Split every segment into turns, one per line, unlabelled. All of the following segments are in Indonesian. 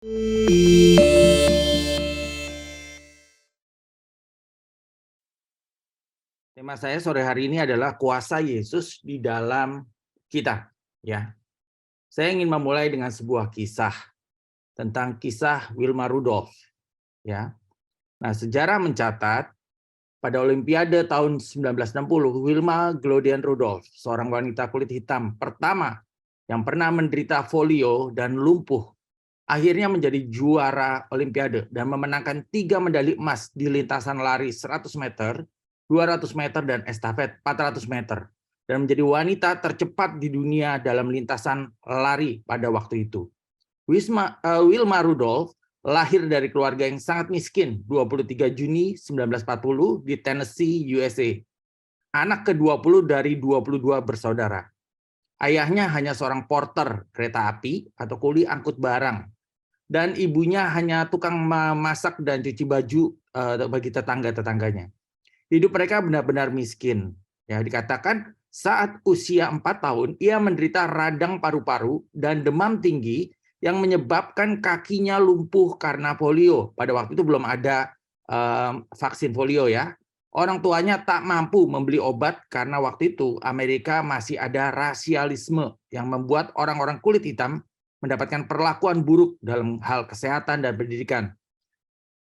Tema saya sore hari ini adalah kuasa Yesus di dalam kita, ya. Saya ingin memulai dengan sebuah kisah tentang kisah Wilma Rudolph, ya. Nah, sejarah mencatat pada Olimpiade tahun 1960, Wilma Glodian Rudolph, seorang wanita kulit hitam pertama yang pernah menderita polio dan lumpuh, akhirnya menjadi juara Olimpiade dan memenangkan 3 medali emas di lintasan lari 100 meter, 200 meter, dan estafet 400 meter. Dan menjadi wanita tercepat di dunia dalam lintasan lari pada waktu itu. Wilma Rudolph lahir dari keluarga yang sangat miskin 23 Juni 1940 di Tennessee, USA. Anak ke-20 dari 22 bersaudara. Ayahnya hanya seorang porter kereta api atau kuli angkut barang. Dan ibunya hanya tukang memasak dan cuci baju bagi tetangga-tetangganya. Hidup mereka benar-benar miskin. Ya, dikatakan saat usia 4 tahun, ia menderita radang paru-paru dan demam tinggi yang menyebabkan kakinya lumpuh karena polio. Pada waktu itu belum ada vaksin polio, ya. Orang tuanya tak mampu membeli obat karena waktu itu Amerika masih ada rasialisme yang membuat orang-orang kulit hitam mendapatkan perlakuan buruk dalam hal kesehatan dan pendidikan.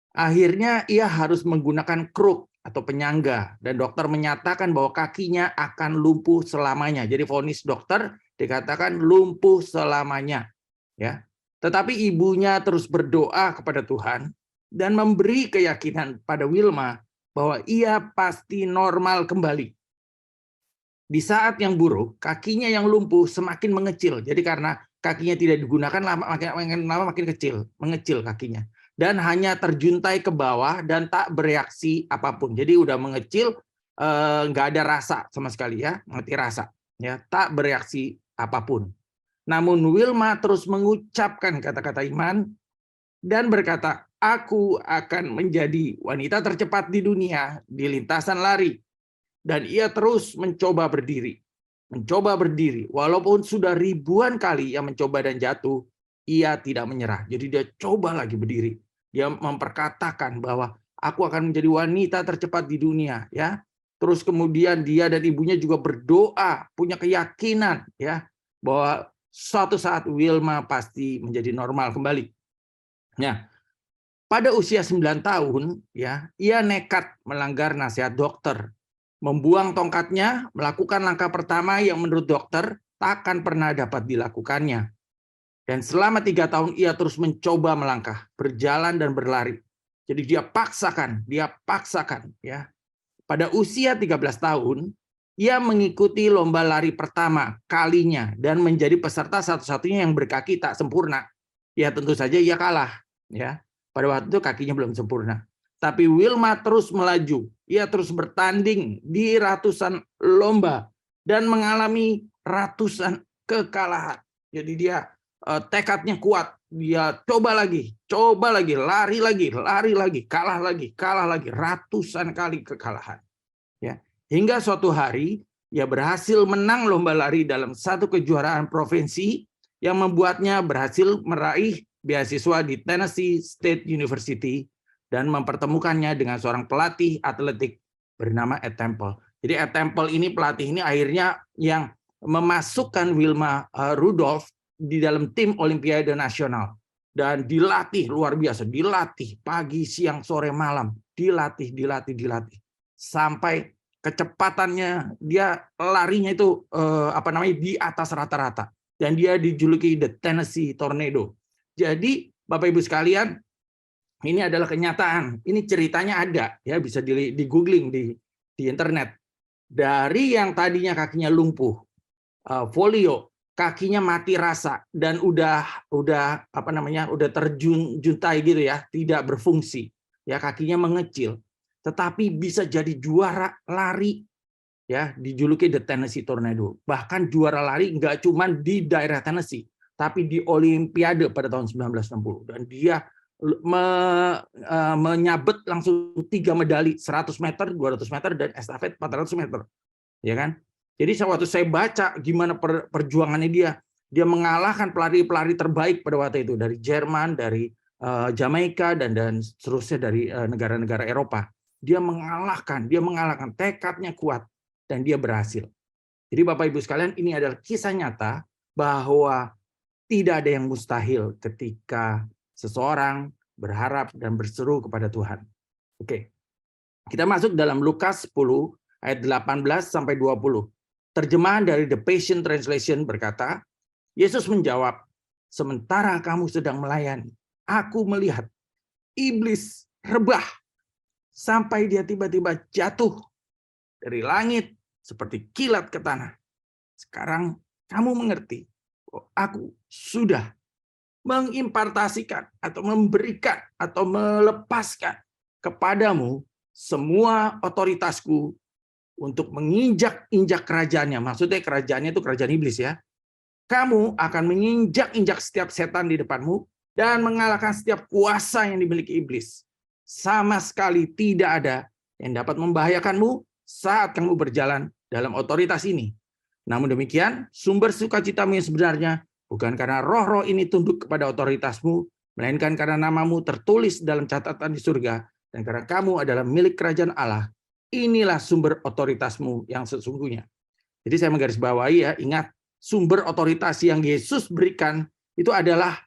Akhirnya ia harus menggunakan kruk atau penyangga dan dokter menyatakan bahwa kakinya akan lumpuh selamanya. Jadi vonis dokter dikatakan lumpuh selamanya, ya. Tetapi ibunya terus berdoa kepada Tuhan dan memberi keyakinan pada Wilma bahwa ia pasti normal kembali. Di saat yang buruk, kakinya yang lumpuh semakin mengecil. Jadi karena kakinya tidak digunakan, makin kecil, mengecil kakinya. Dan hanya terjuntai ke bawah dan tak bereaksi apapun. Jadi udah mengecil, nggak ada rasa sama sekali, ya, mati rasa, ya, tak bereaksi apapun. Namun Wilma terus mengucapkan kata-kata iman dan berkata, "Aku akan menjadi wanita tercepat di dunia di lintasan lari." Dan ia terus mencoba berdiri. Mencoba berdiri. Walaupun sudah ribuan kali ia mencoba dan jatuh, ia tidak menyerah. Jadi dia coba lagi berdiri. Dia memperkatakan bahwa aku akan menjadi wanita tercepat di dunia, ya. Terus kemudian dia dan ibunya juga berdoa, punya keyakinan, ya, bahwa suatu saat Wilma pasti menjadi normal kembali. Nah, pada usia 9 tahun, ya, ia nekat melanggar nasihat dokter. Membuang tongkatnya, melakukan langkah pertama yang menurut dokter takkan pernah dapat dilakukannya. Dan selama 3 tahun ia terus mencoba melangkah, berjalan dan berlari. Jadi dia paksakan, ya. Pada usia 13 tahun, ia mengikuti lomba lari pertama kalinya dan menjadi peserta satu-satunya yang berkaki tak sempurna. Ya tentu saja ia kalah, ya. Pada waktu itu kakinya belum sempurna. Tapi Wilma terus melaju. Ia terus bertanding di ratusan lomba dan mengalami ratusan kekalahan. Jadi dia tekadnya kuat. Dia coba lagi, lari lagi, kalah lagi, ratusan kali kekalahan. Ya, hingga suatu hari ia berhasil menang lomba lari dalam satu kejuaraan provinsi yang membuatnya berhasil meraih beasiswa di Tennessee State University dan mempertemukannya dengan seorang pelatih atletik bernama Ed Temple. Jadi Ed Temple ini, pelatih ini akhirnya yang memasukkan Wilma Rudolph di dalam tim Olimpiade Nasional. Dan dilatih luar biasa, dilatih pagi, siang, sore, malam, dilatih. Sampai kecepatannya dia larinya itu di atas rata-rata. Dan dia dijuluki The Tennessee Tornado. Jadi Bapak Ibu sekalian, ini adalah kenyataan. Ini ceritanya ada, ya, bisa di googling di internet. Dari yang tadinya kakinya lumpuh, polio, kakinya mati rasa dan udah terjuntai gitu, ya, tidak berfungsi. Ya, kakinya mengecil. Tetapi bisa jadi juara lari, ya, dijuluki The Tennessee Tornado. Bahkan juara lari nggak cuma di daerah Tennessee, tapi di Olimpiade pada tahun 1960. Dan dia menyabet langsung 3 medali, 100 meter, 200 meter, dan estafet 400 meter. Ya kan? Jadi waktu saya baca gimana perjuangannya dia, Dia mengalahkan pelari-pelari terbaik pada waktu itu dari Jerman, dari Jamaika dan seterusnya dari negara-negara Eropa. Dia mengalahkan tekadnya kuat dan dia berhasil. Jadi Bapak Ibu sekalian, ini adalah kisah nyata bahwa tidak ada yang mustahil ketika seseorang berharap dan berseru kepada Tuhan. Oke. Kita masuk dalam Lukas 10 ayat 18 sampai 20. Terjemahan dari The Passion Translation berkata, Yesus menjawab, sementara kamu sedang melayani, aku melihat iblis rebah sampai dia tiba-tiba jatuh dari langit seperti kilat ke tanah. Sekarang kamu mengerti bahwa aku sudah mengimpartasikan atau memberikan atau melepaskan kepadamu semua otoritasku untuk menginjak-injak kerajaannya. Maksudnya kerajaannya itu kerajaan iblis ya. Kamu akan menginjak-injak setiap setan di depanmu dan mengalahkan setiap kuasa yang dimiliki iblis. Sama sekali tidak ada yang dapat membahayakanmu saat kamu berjalan dalam otoritas ini. Namun demikian, sumber sukacitamu yang sebenarnya bukan karena roh-roh ini tunduk kepada otoritasmu, melainkan karena namamu tertulis dalam catatan di surga, dan karena kamu adalah milik kerajaan Allah. Inilah sumber otoritasmu yang sesungguhnya. Jadi saya menggarisbawahi ya, ingat, sumber otoritas yang Yesus berikan itu adalah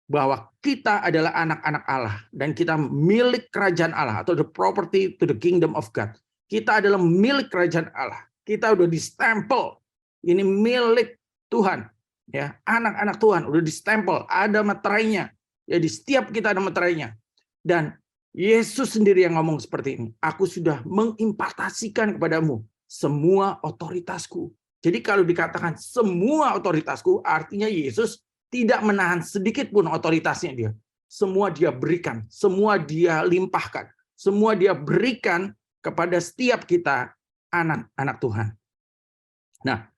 bahwa kita adalah anak-anak Allah dan kita milik kerajaan Allah atau the property to the kingdom of God. Kita adalah milik kerajaan Allah. Kita udah distempel. Ini milik Tuhan. Ya, anak-anak Tuhan udah distempel, ada materainya. Ya, di setiap kita ada materainya. Dan Yesus sendiri yang ngomong seperti ini. Aku sudah mengimpartasikan kepadamu semua otoritasku. Jadi kalau dikatakan semua otoritasku, artinya Yesus tidak menahan sedikit pun otoritasnya dia. Semua dia berikan, semua dia limpahkan, semua dia berikan kepada setiap kita anak-anak Tuhan. Nah,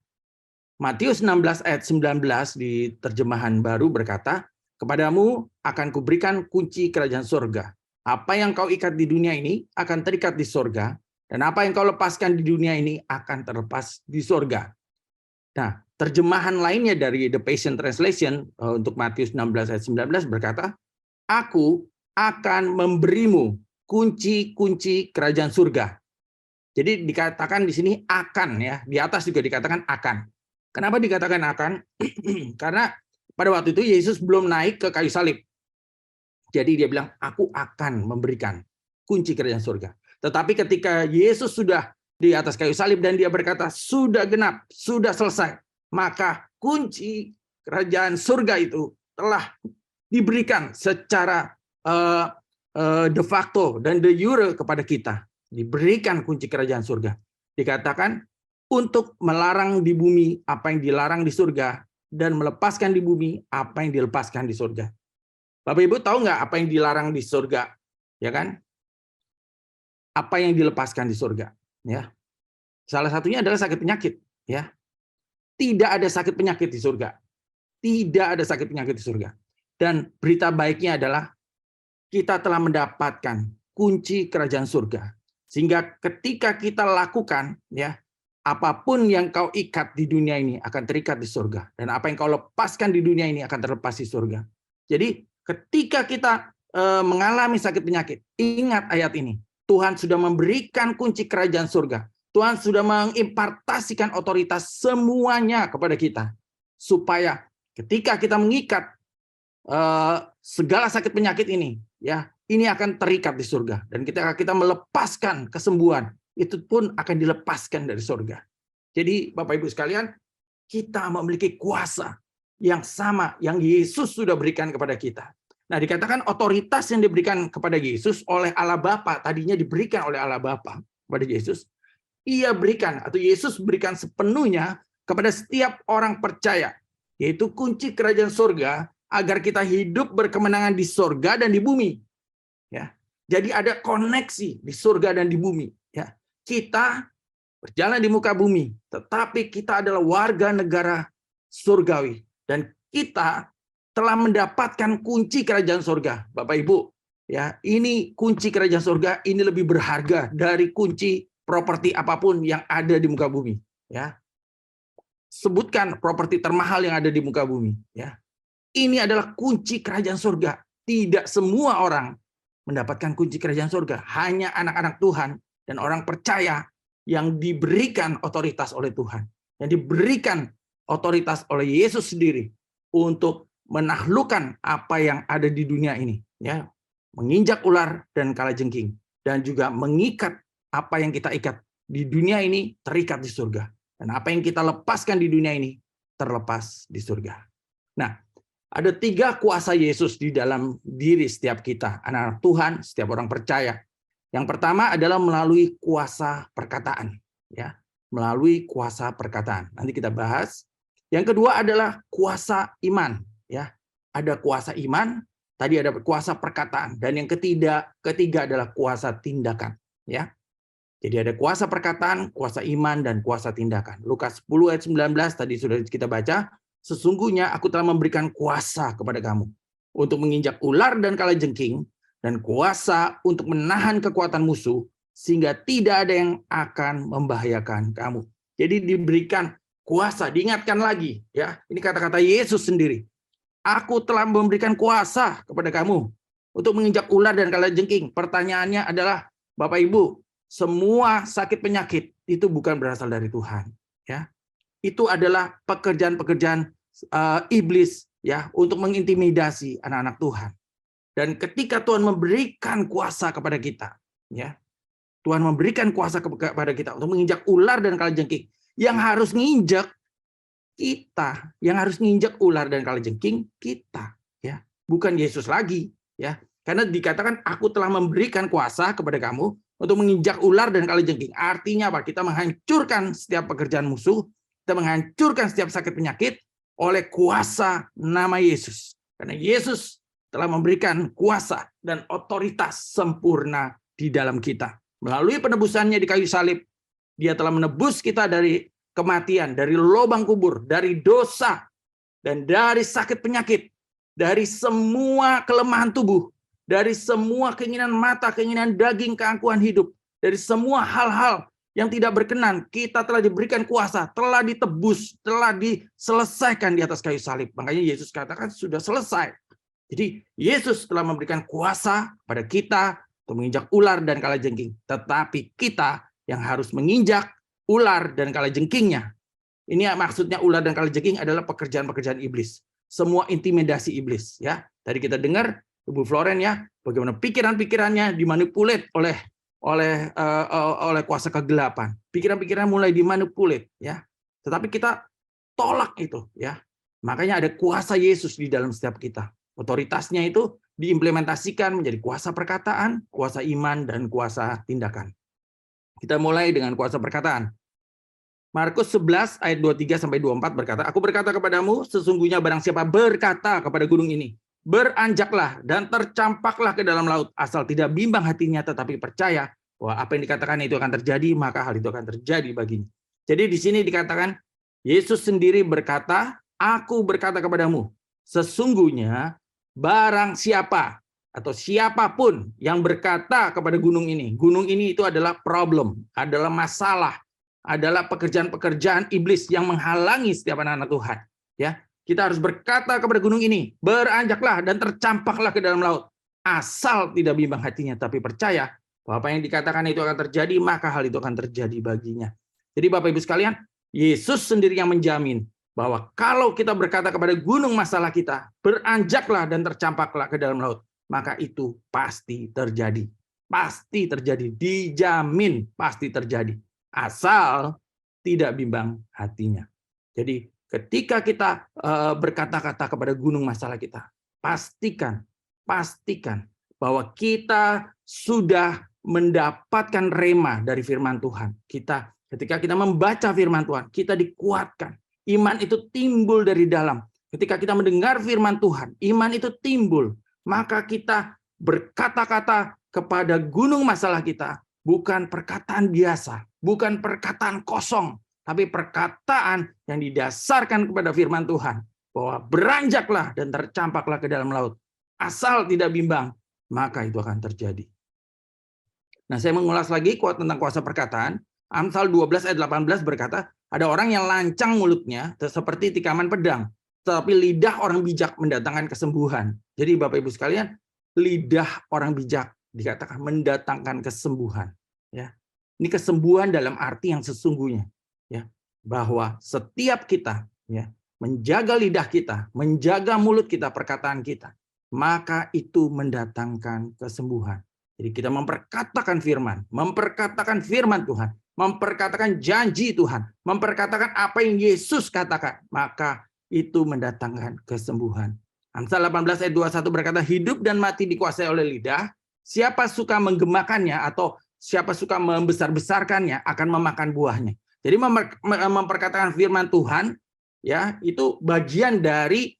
Matius 16 ayat 19 di terjemahan baru berkata, kepadamu akan kuberikan kunci kerajaan surga. Apa yang kau ikat di dunia ini akan terikat di surga, dan apa yang kau lepaskan di dunia ini akan terlepas di surga. Nah, terjemahan lainnya dari The Passion Translation untuk Matius 16 ayat 19 berkata, aku akan memberimu kunci-kunci kerajaan surga. Jadi dikatakan di sini akan ya, di atas juga dikatakan akan. Kenapa dikatakan akan? Karena pada waktu itu Yesus belum naik ke kayu salib. Jadi dia bilang, aku akan memberikan kunci kerajaan surga. Tetapi ketika Yesus sudah di atas kayu salib dan dia berkata, sudah genap, sudah selesai. Maka kunci kerajaan surga itu telah diberikan secara de facto dan de jure kepada kita. Diberikan kunci kerajaan surga. Dikatakan, untuk melarang di bumi apa yang dilarang di surga dan melepaskan di bumi apa yang dilepaskan di surga. Bapak Ibu tahu nggak apa yang dilarang di surga? Ya kan? Apa yang dilepaskan di surga? Ya. Salah satunya adalah sakit penyakit. Ya. Tidak ada sakit penyakit di surga. Tidak ada sakit penyakit di surga. Dan berita baiknya adalah kita telah mendapatkan kunci kerajaan surga. Sehingga ketika kita lakukan, ya, apapun yang kau ikat di dunia ini akan terikat di surga. Dan apa yang kau lepaskan di dunia ini akan terlepas di surga. Jadi ketika kita mengalami sakit penyakit, ingat ayat ini. Tuhan sudah memberikan kunci kerajaan surga. Tuhan sudah mengimpartasikan otoritas semuanya kepada kita. Supaya ketika kita mengikat segala sakit penyakit ini, ya, ini akan terikat di surga. Dan ketika kita melepaskan kesembuhan, itu pun akan dilepaskan dari surga. Jadi Bapak Ibu sekalian, kita memiliki kuasa yang sama yang Yesus sudah berikan kepada kita. Nah, dikatakan otoritas yang diberikan kepada Yesus oleh Allah Bapa, tadinya diberikan oleh Allah Bapa kepada Yesus, Ia berikan atau Yesus berikan sepenuhnya kepada setiap orang percaya, yaitu kunci kerajaan surga agar kita hidup berkemenangan di surga dan di bumi. Ya. Jadi ada koneksi di surga dan di bumi, ya. Kita berjalan di muka bumi, tetapi kita adalah warga negara surgawi dan kita telah mendapatkan kunci kerajaan surga. Bapak Ibu, ya, ini kunci kerajaan surga ini lebih berharga dari kunci properti apapun yang ada di muka bumi, ya. sebutkan properti termahal yang ada di muka bumi. Ya, ini adalah kunci kerajaan surga. Tidak semua orang mendapatkan kunci kerajaan surga. Hanya anak-anak Tuhan dan orang percaya yang diberikan otoritas oleh Tuhan, yang diberikan otoritas oleh Yesus sendiri untuk menaklukkan apa yang ada di dunia ini, ya, menginjak ular dan kalajengking, dan juga mengikat apa yang kita ikat di dunia ini terikat di surga, dan apa yang kita lepaskan di dunia ini terlepas di surga. Nah, ada 3 kuasa Yesus di dalam diri setiap kita, anak-anak Tuhan, setiap orang percaya. Yang pertama adalah melalui kuasa perkataan, ya, melalui kuasa perkataan. Nanti kita bahas. Yang kedua adalah kuasa iman, ya. Ada kuasa iman, tadi ada kuasa perkataan, dan yang ketiga adalah kuasa tindakan, ya. Jadi ada kuasa perkataan, kuasa iman, dan kuasa tindakan. Lukas 10 ayat 19 tadi sudah kita baca. Sesungguhnya aku telah memberikan kuasa kepada kamu untuk menginjak ular dan kalajengking, dan kuasa untuk menahan kekuatan musuh, sehingga tidak ada yang akan membahayakan kamu. Jadi diberikan kuasa, diingatkan lagi, ya. Ini kata-kata Yesus sendiri. Aku telah memberikan kuasa kepada kamu untuk menginjak ular dan kalajengking. Pertanyaannya adalah, Bapak Ibu, semua sakit penyakit itu bukan berasal dari Tuhan, ya. Itu adalah pekerjaan-pekerjaan iblis, ya, untuk mengintimidasi anak-anak Tuhan. Dan ketika Tuhan memberikan kuasa kepada kita, ya, Tuhan memberikan kuasa kepada kita untuk menginjak ular dan kalajengking, yang harus nginjak kita, yang harus nginjak ular dan kalajengking kita, ya, bukan Yesus lagi, ya. Karena dikatakan aku telah memberikan kuasa kepada kamu untuk menginjak ular dan kalajengking. Artinya apa? Kita menghancurkan setiap pekerjaan musuh, kita menghancurkan setiap sakit penyakit oleh kuasa nama Yesus. Karena Yesus telah memberikan kuasa dan otoritas sempurna di dalam kita. Melalui penebusannya di kayu salib, Dia telah menebus kita dari kematian, dari lubang kubur, dari dosa, dan dari sakit penyakit, dari semua kelemahan tubuh, dari semua keinginan mata, keinginan daging, keangkuhan hidup, dari semua hal-hal yang tidak berkenan. Kita telah diberikan kuasa, telah ditebus, telah diselesaikan di atas kayu salib. Makanya Yesus katakan sudah selesai. Jadi Yesus telah memberikan kuasa pada kita untuk menginjak ular dan kalajengking. Tetapi kita yang harus menginjak ular dan kalajengkingnya. Ini maksudnya ular dan kalajengking adalah pekerjaan-pekerjaan iblis. Semua intimidasi iblis, ya. Tadi kita dengar Ibu Floren, ya, bagaimana pikiran-pikirannya dimanipulat oleh kuasa kegelapan. Pikiran-pikiran mulai dimanipulat, ya. Tetapi kita tolak itu, ya. Makanya ada kuasa Yesus di dalam setiap kita. Otoritasnya itu diimplementasikan menjadi kuasa perkataan, kuasa iman, dan kuasa tindakan. Kita mulai dengan kuasa perkataan. Markus 11 ayat 23-24 berkata, aku berkata kepadamu, sesungguhnya barang siapa berkata kepada gunung ini, beranjaklah dan tercampaklah ke dalam laut, asal tidak bimbang hatinya tetapi percaya bahwa apa yang dikatakan itu akan terjadi, maka hal itu akan terjadi baginya. Jadi di sini dikatakan, Yesus sendiri berkata, aku berkata kepadamu, sesungguhnya barang siapa atau siapapun yang berkata kepada gunung ini itu adalah problem, adalah masalah, adalah pekerjaan-pekerjaan iblis yang menghalangi setiap anak-anak Tuhan. Ya, kita harus berkata kepada gunung ini, beranjaklah dan tercampaklah ke dalam laut, asal tidak bimbang hatinya, tapi percaya bahwa apa yang dikatakan itu akan terjadi, maka hal itu akan terjadi baginya. Jadi Bapak Ibu sekalian, Yesus sendiri yang menjamin bahwa kalau kita berkata kepada gunung masalah kita, beranjaklah dan tercampaklah ke dalam laut, maka itu pasti terjadi. Pasti terjadi, dijamin pasti terjadi. Asal tidak bimbang hatinya. Jadi ketika kita berkata-kata kepada gunung masalah kita, pastikan bahwa kita sudah mendapatkan rema dari firman Tuhan. Ketika kita membaca firman Tuhan, kita dikuatkan. Iman itu timbul dari dalam. Ketika kita mendengar firman Tuhan, iman itu timbul. Maka kita berkata-kata kepada gunung masalah kita, bukan perkataan biasa, bukan perkataan kosong, tapi perkataan yang didasarkan kepada firman Tuhan. Bahwa beranjaklah dan tercampaklah ke dalam laut. Asal tidak bimbang, maka itu akan terjadi. Nah, saya mengulas lagi tentang kuasa perkataan. Amsal 12 ayat 18 berkata, Ada orang yang lancang mulutnya seperti tikaman pedang, tetapi lidah orang bijak mendatangkan kesembuhan. Jadi Bapak Ibu sekalian, lidah orang bijak dikatakan mendatangkan kesembuhan. Ya, ini kesembuhan dalam arti yang sesungguhnya, ya, bahwa setiap kita, ya, menjaga lidah kita, menjaga mulut kita, perkataan kita, maka itu mendatangkan kesembuhan. Jadi kita memperkatakan firman Tuhan, memperkatakan janji Tuhan, memperkatakan apa yang Yesus katakan, maka itu mendatangkan kesembuhan. Amsal 18 ayat 21 berkata, hidup dan mati dikuasai oleh lidah, siapa suka menggemakannya atau siapa suka membesar-besarkannya akan memakan buahnya. Jadi memperkatakan firman Tuhan, ya, itu bagian dari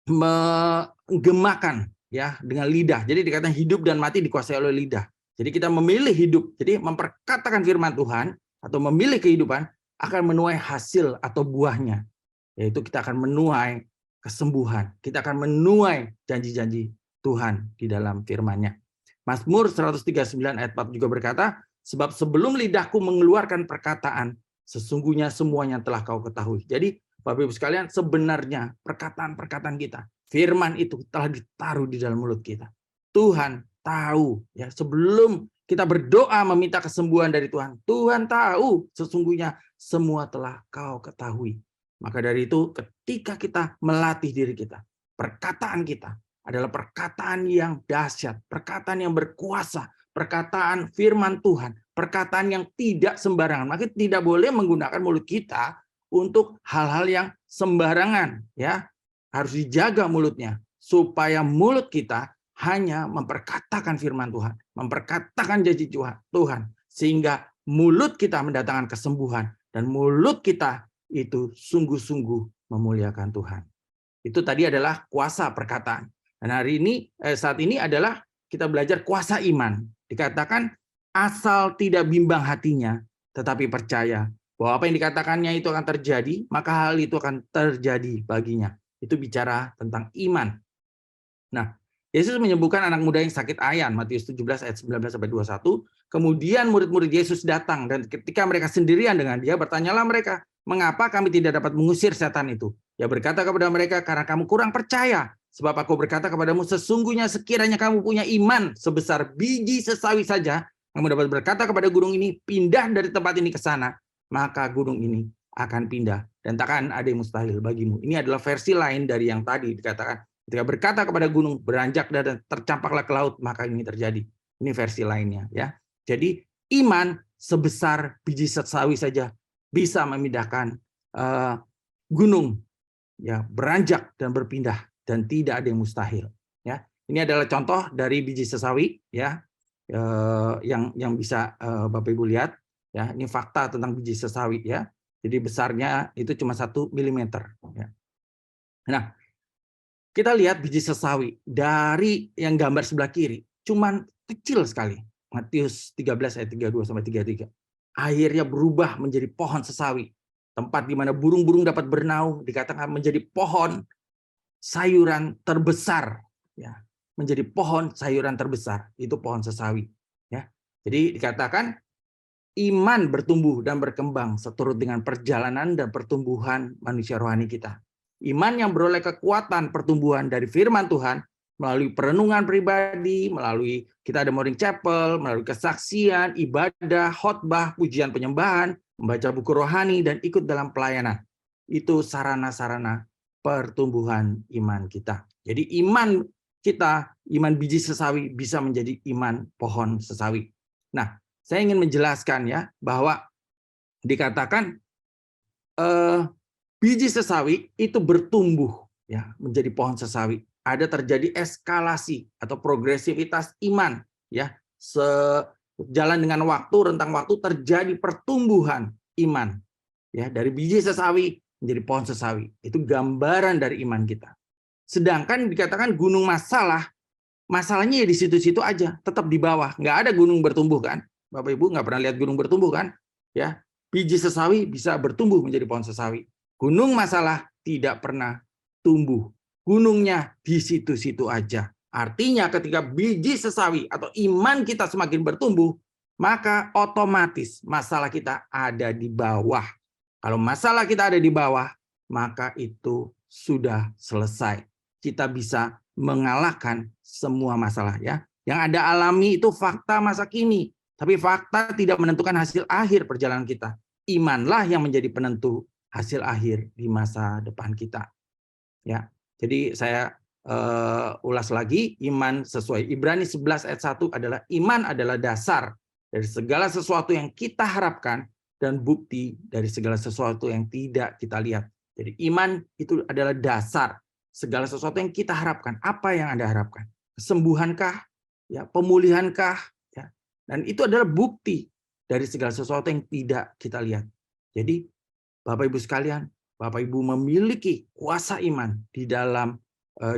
menggemakan, ya, dengan lidah. Jadi dikatakan hidup dan mati dikuasai oleh lidah. Jadi kita memilih hidup. Jadi memperkatakan firman Tuhan atau memilih kehidupan akan menuai hasil atau buahnya. Yaitu kita akan menuai kesembuhan. Kita akan menuai janji-janji Tuhan di dalam firman-Nya. Mazmur 139 ayat 4 juga berkata, sebab sebelum lidahku mengeluarkan perkataan, sesungguhnya semuanya telah kau ketahui. Jadi Bapak Ibu sekalian, sebenarnya perkataan-perkataan kita, firman itu telah ditaruh di dalam mulut kita. Tuhan tahu, ya, sebelum kita berdoa meminta kesembuhan dari Tuhan, Tuhan tahu sesungguhnya semua telah kau ketahui. Maka dari itu ketika kita melatih diri kita, perkataan kita adalah perkataan yang dahsyat, perkataan yang berkuasa, perkataan firman Tuhan, perkataan yang tidak sembarangan. Maka tidak boleh menggunakan mulut kita untuk hal-hal yang sembarangan, ya. Harus dijaga mulutnya supaya mulut kita hanya memperkatakan firman Tuhan, memperkatakan janji Tuhan, sehingga mulut kita mendatangkan kesembuhan dan mulut kita itu sungguh-sungguh memuliakan Tuhan. Itu tadi adalah kuasa perkataan. Dan saat ini adalah kita belajar kuasa iman. Dikatakan asal tidak bimbang hatinya, tetapi percaya bahwa apa yang dikatakannya itu akan terjadi, maka hal itu akan terjadi baginya. Itu bicara tentang iman. Nah, Yesus menyembuhkan anak muda yang sakit ayan, Matius 17 ayat 19-21. Kemudian murid-murid Yesus datang, dan ketika mereka sendirian dengan dia, bertanyalah mereka, mengapa kami tidak dapat mengusir setan itu? Dia berkata kepada mereka, karena kamu kurang percaya. Sebab aku berkata kepadamu, sesungguhnya sekiranya kamu punya iman sebesar biji sesawi saja, kamu dapat berkata kepada gunung ini, pindah dari tempat ini ke sana, maka gunung ini akan pindah. Dan takkan ada yang mustahil bagimu. Ini adalah versi lain dari yang tadi dikatakan. Ketika berkata kepada gunung, beranjak dan tercampaklah ke laut, maka ini terjadi. Ini versi lainnya, ya. Jadi iman sebesar biji sesawi saja bisa memindahkan gunung, ya, beranjak dan berpindah, dan tidak ada yang mustahil, ya. Ini adalah contoh dari biji sesawi, ya, yang bisa Bapak Ibu lihat, ya. Ini fakta tentang biji sesawi, ya. Jadi besarnya itu cuma 1 milimeter, ya. Nah, kita lihat biji sesawi dari yang gambar sebelah kiri, cuman kecil sekali. Matius 13 ayat 32-33. Akhirnya berubah menjadi pohon sesawi. Tempat di mana burung-burung dapat bernaung, dikatakan menjadi pohon sayuran terbesar, ya. Menjadi pohon sayuran terbesar, itu pohon sesawi, ya. Jadi dikatakan iman bertumbuh dan berkembang seturut dengan perjalanan dan pertumbuhan manusia rohani kita. Iman yang beroleh kekuatan pertumbuhan dari firman Tuhan melalui perenungan pribadi, melalui kita ada morning chapel, melalui kesaksian, ibadah, khotbah, pujian penyembahan, membaca buku rohani, dan ikut dalam pelayanan. Itu sarana-sarana pertumbuhan iman kita. Jadi iman kita, iman biji sesawi bisa menjadi iman pohon sesawi. Nah, saya ingin menjelaskan, ya, bahwa dikatakan biji sesawi itu bertumbuh, ya, menjadi pohon sesawi. Ada terjadi eskalasi atau progresivitas iman, ya. Sejalan dengan waktu, rentang waktu terjadi pertumbuhan iman, ya, dari biji sesawi menjadi pohon sesawi. Itu gambaran dari iman kita. Sedangkan dikatakan gunung masalahnya ya di situ-situ aja, tetap di bawah. Nggak ada gunung bertumbuh, kan? Bapak Ibu nggak pernah lihat gunung bertumbuh, kan? Ya, biji sesawi bisa bertumbuh menjadi pohon sesawi. Gunung masalah tidak pernah tumbuh. Gunungnya di situ-situ aja. Artinya ketika biji sesawi atau iman kita semakin bertumbuh, maka otomatis masalah kita ada di bawah. Kalau masalah kita ada di bawah, maka itu sudah selesai. Kita bisa mengalahkan semua masalah, ya. Yang Anda alami itu fakta masa kini, tapi fakta tidak menentukan hasil akhir perjalanan kita. Imanlah yang menjadi penentu hasil akhir di masa depan kita. Ya. Jadi saya ulas lagi, iman sesuai Ibrani 11 ayat 1 adalah iman adalah dasar dari segala sesuatu yang kita harapkan dan bukti dari segala sesuatu yang tidak kita lihat. Jadi iman itu adalah dasar segala sesuatu yang kita harapkan. Apa yang Anda harapkan? Kesembuhankah? Ya, pemulihankah? Ya. Dan itu adalah bukti dari segala sesuatu yang tidak kita lihat. Jadi Bapak Ibu sekalian, Bapak Ibu memiliki kuasa iman di dalam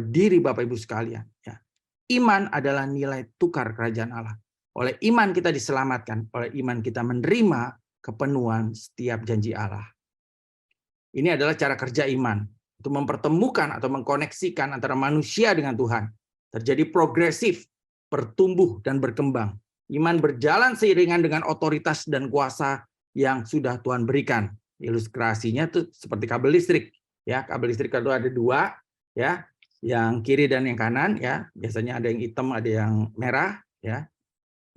diri Bapak Ibu sekalian. Ya. Iman adalah nilai tukar kerajaan Allah. Oleh iman kita diselamatkan, oleh iman kita menerima kepenuhan setiap janji Allah. Ini adalah cara kerja iman, untuk mempertemukan atau mengkoneksikan antara manusia dengan Tuhan. Terjadi progresif, bertumbuh dan berkembang. Iman berjalan seiringan dengan otoritas dan kuasa yang sudah Tuhan berikan. Ilustrasinya tuh seperti kabel listrik. Ya, kabel listrik itu ada dua, ya, yang kiri dan yang kanan, ya. Biasanya ada yang hitam, ada yang merah, ya.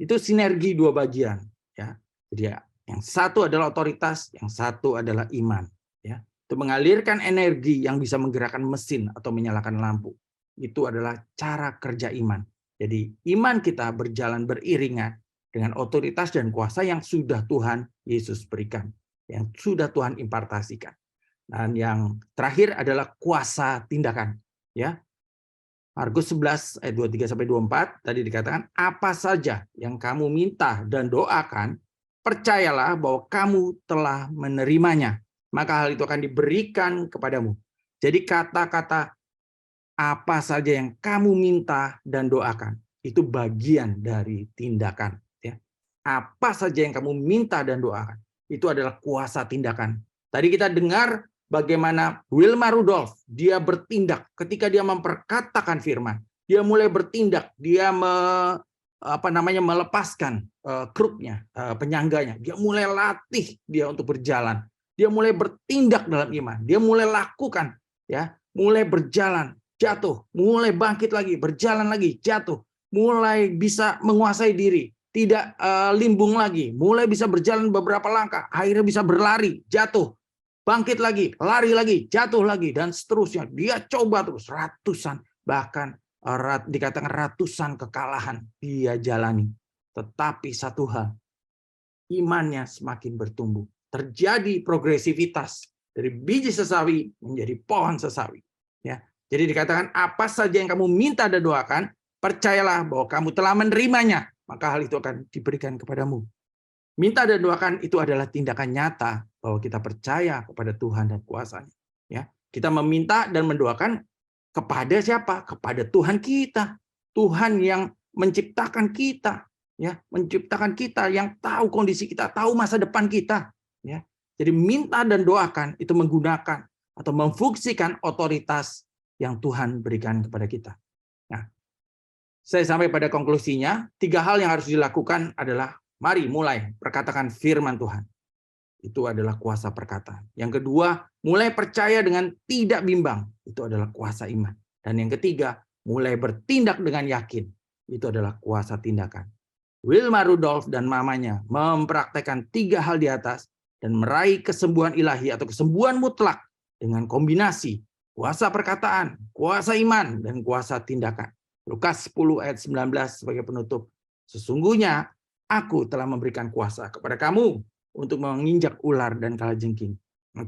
Itu sinergi dua bagian, ya. Jadi yang satu adalah otoritas, yang satu adalah iman, ya. Itu mengalirkan energi yang bisa menggerakkan mesin atau menyalakan lampu. Itu adalah cara kerja iman. Jadi iman kita berjalan beriringan dengan otoritas dan kuasa yang sudah Tuhan Yesus berikan, yang sudah Tuhan impartasikan. Dan yang terakhir adalah kuasa tindakan, ya. Markus 11 ayat 23 sampai 24 tadi dikatakan, apa saja yang kamu minta dan doakan, percayalah bahwa kamu telah menerimanya, maka hal itu akan diberikan kepadamu. Jadi kata-kata apa saja yang kamu minta dan doakan, itu bagian dari tindakan, ya. Apa saja yang kamu minta dan doakan, itu adalah kuasa tindakan. Tadi kita dengar bagaimana Wilma Rudolph, dia bertindak ketika dia memperkatakan firman. Dia mulai bertindak, dia melepaskan krupnya, penyangganya. Dia mulai latih dia untuk berjalan. Dia mulai bertindak dalam iman. Dia mulai lakukan, ya, mulai berjalan, jatuh, mulai bangkit lagi, berjalan lagi, jatuh, mulai bisa menguasai diri, tidak limbung lagi, mulai bisa berjalan beberapa langkah, akhirnya bisa berlari, jatuh, bangkit lagi, lari lagi, jatuh lagi, dan seterusnya. Dia coba terus ratusan, bahkan dikatakan ratusan kekalahan dia jalani. Tetapi satu hal, imannya semakin bertumbuh. Terjadi progresivitas dari biji sesawi menjadi pohon sesawi. Ya. Jadi dikatakan apa saja yang kamu minta dan doakan, percayalah bahwa kamu telah menerimanya, maka hal itu akan diberikan kepadamu. Minta dan doakan itu adalah tindakan nyata bahwa kita percaya kepada Tuhan dan kuasa-Nya. Ya, kita meminta dan mendoakan kepada siapa? Kepada Tuhan kita. Tuhan yang menciptakan kita, ya, menciptakan kita, yang tahu kondisi kita, tahu masa depan kita, ya. Jadi minta dan doakan itu menggunakan atau memfungsikan otoritas yang Tuhan berikan kepada kita. Nah, saya sampai pada konklusinya, 3 hal yang harus dilakukan adalah mari mulai perkatakan firman Tuhan. Itu adalah kuasa perkataan. Yang kedua, mulai percaya dengan tidak bimbang. Itu adalah kuasa iman. Dan yang ketiga, mulai bertindak dengan yakin. Itu adalah kuasa tindakan. Wilma Rudolph dan mamanya mempraktekkan 3 hal di atas dan meraih kesembuhan ilahi atau kesembuhan mutlak dengan kombinasi kuasa perkataan, kuasa iman, dan kuasa tindakan. Lukas 10 ayat 19 sebagai penutup. Sesungguhnya aku telah memberikan kuasa kepada kamu untuk menginjak ular dan kalajengking.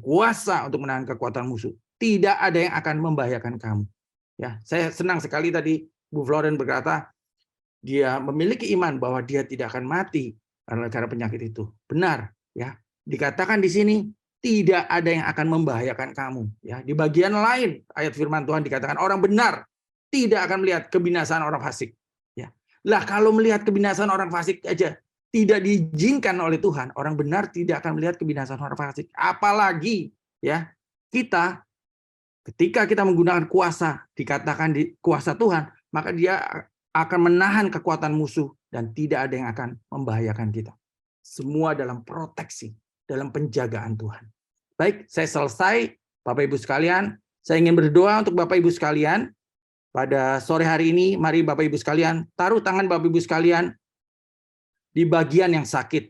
Kuasa untuk menahan kekuatan musuh. Tidak ada yang akan membahayakan kamu. Ya, saya senang sekali tadi Bu Floren berkata, dia memiliki iman bahwa dia tidak akan mati karena penyakit itu. Benar, ya. Dikatakan di sini tidak ada yang akan membahayakan kamu. Ya, di bagian lain ayat firman Tuhan dikatakan orang benar tidak akan melihat kebinasaan orang fasik. Ya. Lah kalau melihat kebinasaan orang fasik aja tidak diizinkan oleh Tuhan, orang benar tidak akan melihat kebinasaan orang fasik. Apalagi ya kita ketika kita menggunakan kuasa, dikatakan di kuasa Tuhan, maka dia akan menahan kekuatan musuh, dan tidak ada yang akan membahayakan kita. Semua dalam proteksi, dalam penjagaan Tuhan. Baik, saya selesai. Bapak Ibu sekalian, saya ingin berdoa untuk Bapak Ibu sekalian. Pada sore hari ini, mari Bapak Ibu sekalian, taruh tangan Bapak Ibu sekalian di bagian yang sakit.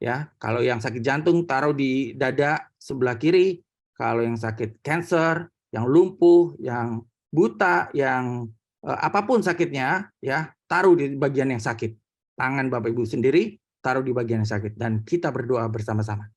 Ya, kalau yang sakit jantung, taruh di dada sebelah kiri. Kalau yang sakit kanker, yang lumpuh, yang buta, yang apapun sakitnya, ya, taruh di bagian yang sakit. Tangan Bapak Ibu sendiri, taruh di bagian yang sakit. Dan kita berdoa bersama-sama.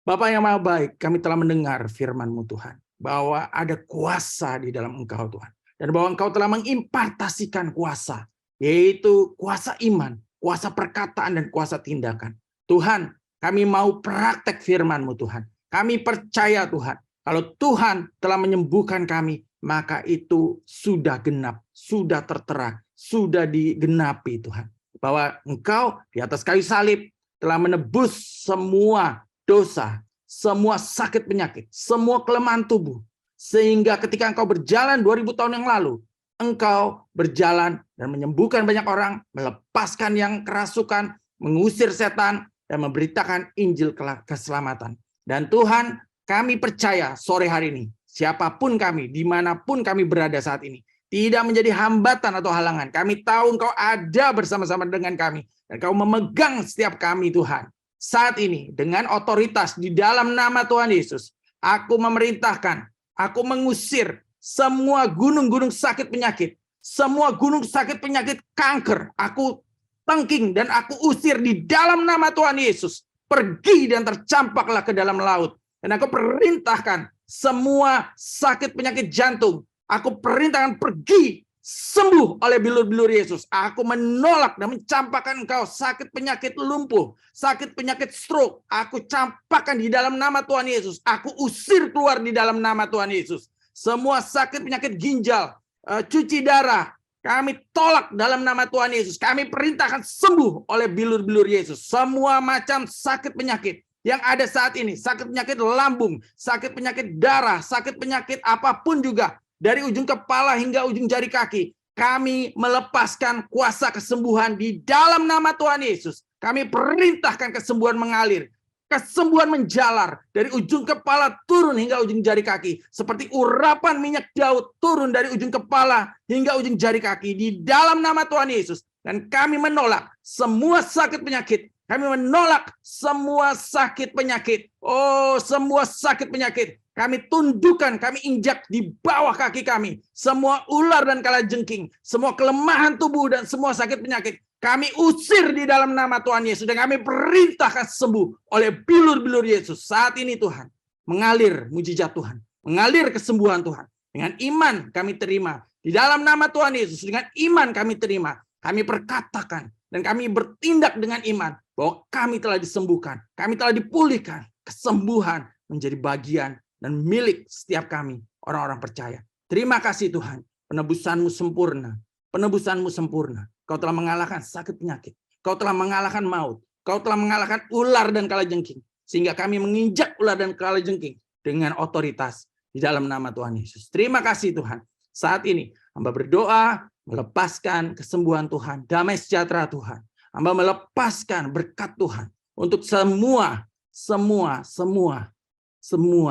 Bapa yang Maha Baik, kami telah mendengar firman-Mu Tuhan, bahwa ada kuasa di dalam Engkau Tuhan. Dan bahwa Engkau telah mengimpartasikan kuasa, yaitu kuasa iman, kuasa perkataan, dan kuasa tindakan. Tuhan, kami mau praktek firman-Mu Tuhan. Kami percaya Tuhan, kalau Tuhan telah menyembuhkan kami, maka itu sudah genap, sudah tertera, sudah digenapi Tuhan. Bahwa Engkau di atas kayu salib telah menebus semua dosa, semua sakit penyakit, semua kelemahan tubuh. Sehingga ketika Engkau berjalan 2000 tahun yang lalu, Engkau berjalan dan menyembuhkan banyak orang, melepaskan yang kerasukan, mengusir setan, dan memberitakan Injil keselamatan. Dan Tuhan, kami percaya sore hari ini, siapapun kami, dimanapun kami berada saat ini, tidak menjadi hambatan atau halangan. Kami tahu Engkau ada bersama-sama dengan kami, dan Engkau memegang setiap kami Tuhan. Saat ini, dengan otoritas di dalam nama Tuhan Yesus, aku memerintahkan, aku mengusir semua gunung-gunung sakit penyakit, semua gunung sakit penyakit kanker, aku tengking dan aku usir di dalam nama Tuhan Yesus. Pergi dan tercampaklah ke dalam laut. Dan aku perintahkan semua sakit penyakit jantung, aku perintahkan pergi, sembuh oleh bilur-bilur Yesus. Aku menolak dan mencampakkan engkau sakit penyakit lumpuh, sakit penyakit stroke. Aku campakkan di dalam nama Tuhan Yesus. Aku usir keluar di dalam nama Tuhan Yesus. Semua sakit penyakit ginjal, cuci darah, kami tolak dalam nama Tuhan Yesus. Kami perintahkan sembuh oleh bilur-bilur Yesus. Semua macam sakit penyakit yang ada saat ini, sakit penyakit lambung, sakit penyakit darah, sakit penyakit apapun juga, dari ujung kepala hingga ujung jari kaki, kami melepaskan kuasa kesembuhan di dalam nama Tuhan Yesus. Kami perintahkan kesembuhan mengalir, kesembuhan menjalar dari ujung kepala turun hingga ujung jari kaki, seperti urapan minyak Daud turun dari ujung kepala hingga ujung jari kaki di dalam nama Tuhan Yesus. Dan kami menolak semua sakit penyakit. Kami menolak semua sakit penyakit. Oh, semua sakit penyakit. Kami tundukkan, kami injak di bawah kaki kami. Semua ular dan kalajengking, semua kelemahan tubuh dan semua sakit penyakit, kami usir di dalam nama Tuhan Yesus. Dan kami perintahkan sembuh oleh bilur-bilur Yesus. Saat ini Tuhan, mengalir mujizat Tuhan, mengalir kesembuhan Tuhan. Dengan iman kami terima. Di dalam nama Tuhan Yesus, dengan iman kami terima. Kami perkatakan dan kami bertindak dengan iman bahwa kami telah disembuhkan, kami telah dipulihkan. Kesembuhan menjadi bagian dan milik setiap kami, orang-orang percaya. Terima kasih Tuhan, penebusan-Mu sempurna, penebusan-Mu sempurna. Kau telah mengalahkan sakit penyakit, Kau telah mengalahkan maut, Kau telah mengalahkan ular dan kalajengking, sehingga kami menginjak ular dan kalajengking dengan otoritas di dalam nama Tuhan Yesus. Terima kasih Tuhan. Saat ini hamba berdoa, melepaskan kesembuhan Tuhan, damai sejahtera Tuhan. Hamba melepaskan berkat Tuhan untuk semua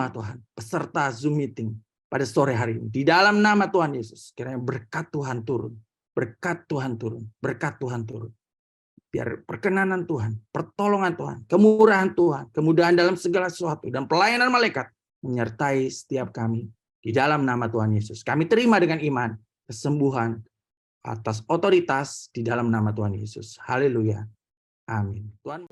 Tuhan, peserta Zoom meeting pada sore hari ini. Di dalam nama Tuhan Yesus, kiranya berkat Tuhan turun. Berkat Tuhan turun. Berkat Tuhan turun. Biar perkenanan Tuhan, pertolongan Tuhan, kemurahan Tuhan, kemudahan dalam segala sesuatu, dan pelayanan malaikat menyertai setiap kami. Di dalam nama Tuhan Yesus. Kami terima dengan iman kesembuhan atas otoritas di dalam nama Tuhan Yesus. Haleluya. Amin. Tuhan